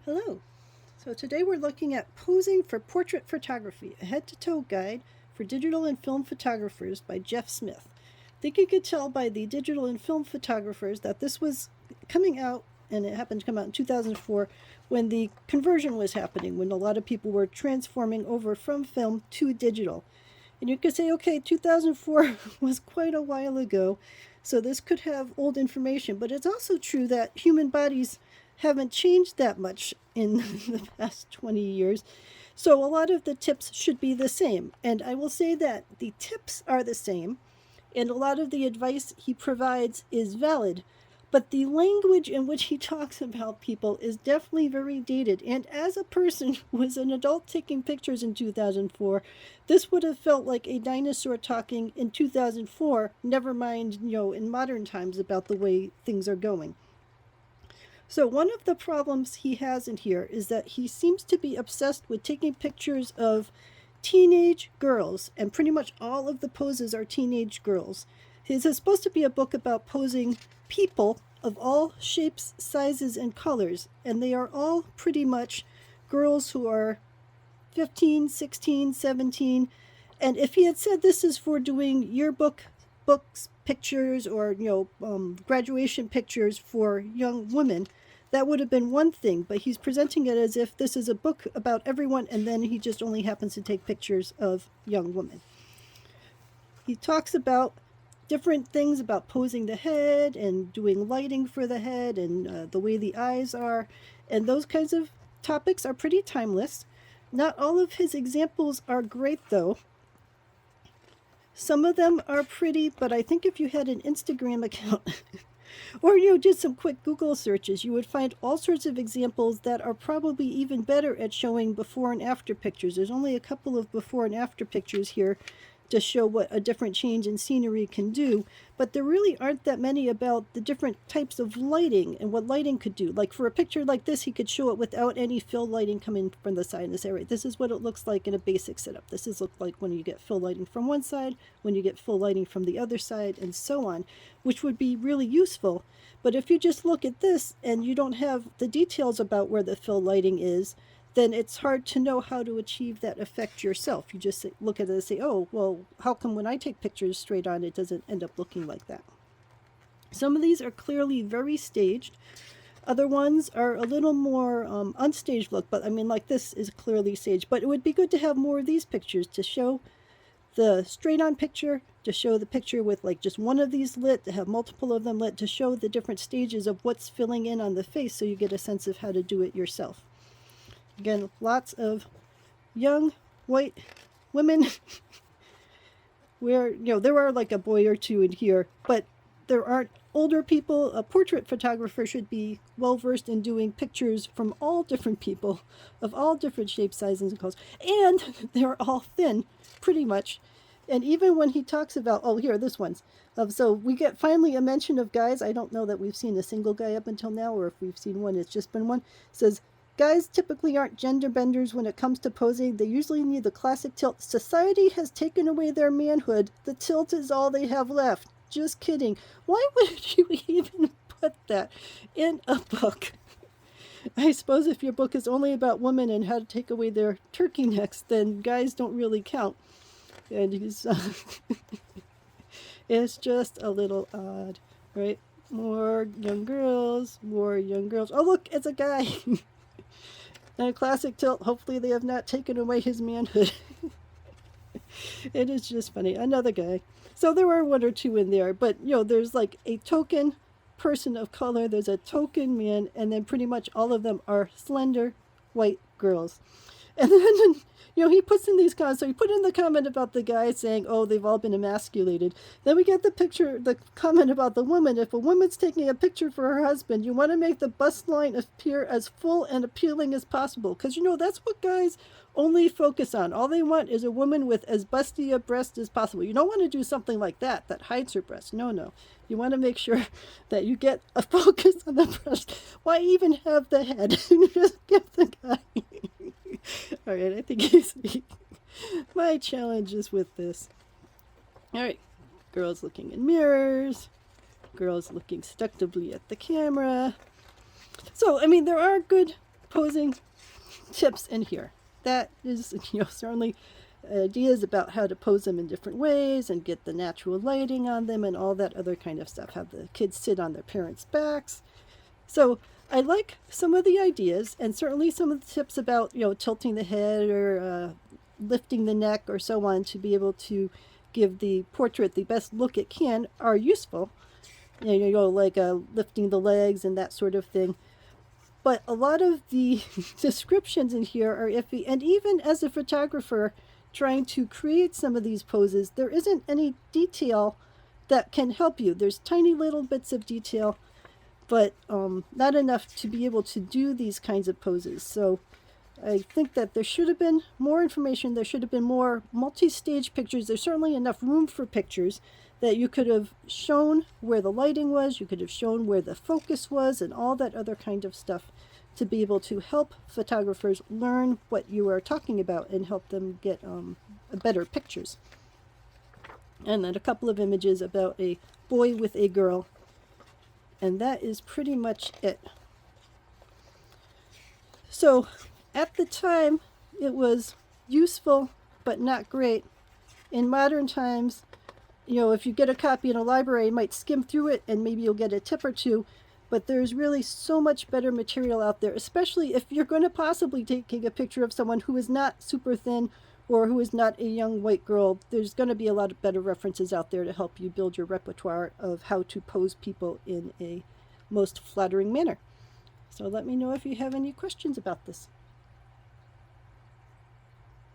Hello. So today we're looking at Posing for Portrait Photography, a head-to-toe guide for digital and film photographers by Jeff Smith. I think you could tell by the digital and film photographers that this was coming out, and it happened to come out in 2004 when the conversion was happening, when a lot of people were transforming over from film to digital. And you could say, okay, 2004 was quite a while ago, so this could have old information, but it's also true that human bodies haven't changed that much in the past 20 years. So a lot of the tips should be the same. And I will say that the tips are the same, and a lot of the advice he provides is valid. But the language in which he talks about people is definitely very dated. And as a person who was an adult taking pictures in 2004, this would have felt like a dinosaur talking in 2004, never mind, in modern times about the way things are going. So, one of the problems he has in here is that he seems to be obsessed with taking pictures of teenage girls, and pretty much all of the poses are teenage girls. This is supposed to be a book about posing people of all shapes, sizes, and colors, and they are all pretty much girls who are 15, 16, 17. And if he had said this is for doing yearbook books, pictures, or graduation pictures for young women, that would have been one thing, but he's presenting it as if this is a book about everyone, and then he just only happens to take pictures of young women. He talks about different things about posing the head and doing lighting for the head and the way the eyes are, and those kinds of topics are pretty timeless. Not all of his examples are great, though. Some of them are pretty, but I think if you had an Instagram account or did some quick Google searches, you would find all sorts of examples that are probably even better at showing before and after pictures. There's only a couple of before and after pictures here to show what a different change in scenery can do, but there really aren't that many about the different types of lighting and what lighting could do. Like for a picture like this, he could show it without any fill lighting coming from the side and say, right, this is what it looks like in a basic setup. This is look like when you get fill lighting from one side, when you get full lighting from the other side, and so on, which would be really useful. But if you just look at this and you don't have the details about where the fill lighting is, then it's hard to know how to achieve that effect yourself. You just look at it and say, oh, well, how come when I take pictures straight on, it doesn't end up looking like that? Some of these are clearly very staged. Other ones are a little more unstaged look, but I mean, like this is clearly staged. But it would be good to have more of these pictures to show the straight on picture, to show the picture with like just one of these lit, to have multiple of them lit, to show the different stages of what's filling in on the face so you get a sense of how to do it yourself. Again, lots of young white women where, there are like a boy or two in here, but there aren't older people. A portrait photographer should be well versed in doing pictures from all different people of all different shapes, sizes, and colors. And they're all thin, pretty much. And even when he talks about, oh, here, this one's. So we get finally a mention of guys. I don't know that we've seen a single guy up until now, or if we've seen one, it's just been one. It says, guys typically aren't gender benders when it comes to posing. They usually need the classic tilt. Society has taken away their manhood. The tilt is all they have left. Just kidding. Why would you even put that in a book? I suppose if your book is only about women and how to take away their turkey necks, then guys don't really count. And it's just a little odd, right? More young girls, more young girls. Oh, look, it's a guy. And a classic tilt. Hopefully they have not taken away his manhood. It is just funny. Another guy. So there are one or two in there, but there's like a token person of color, there's a token man, and then pretty much all of them are slender white girls. And then he puts in these comments. So he put in the comment about the guy saying, oh, they've all been emasculated. Then we get the comment about the woman. If a woman's taking a picture for her husband, you want to make the bust line appear as full and appealing as possible. Because, that's what guys only focus on. All they want is a woman with as busty a breast as possible. You don't want to do something like that hides her breast. No. You want to make sure that you get a focus on the breast. Why even have the head? Just give the guy... All right, I think he's my challenge is with this. All right, girls looking in mirrors, girls looking seductively at the camera. So, I mean, there are good posing tips in here. That is, certainly ideas about how to pose them in different ways and get the natural lighting on them and all that other kind of stuff. Have the kids sit on their parents' backs. So I like some of the ideas, and certainly some of the tips about, tilting the head or lifting the neck or so on to be able to give the portrait the best look it can are useful. Like lifting the legs and that sort of thing. But a lot of the descriptions in here are iffy, and even as a photographer trying to create some of these poses, there isn't any detail that can help you. There's tiny little bits of detail, but not enough to be able to do these kinds of poses. So I think that there should have been more information. There should have been more multi-stage pictures. There's certainly enough room for pictures that you could have shown where the lighting was, you could have shown where the focus was, and all that other kind of stuff to be able to help photographers learn what you are talking about and help them get better pictures. And then a couple of images about a boy with a girl. And that is pretty much it. So at the time, it was useful, but not great. In modern times, if you get a copy in a library, you might skim through it and maybe you'll get a tip or two. But there's really so much better material out there, especially if you're going to possibly taking a picture of someone who is not super thin or who is not a young white girl. There's going to be a lot of better references out there to help you build your repertoire of how to pose people in a most flattering manner. So let me know if you have any questions about this.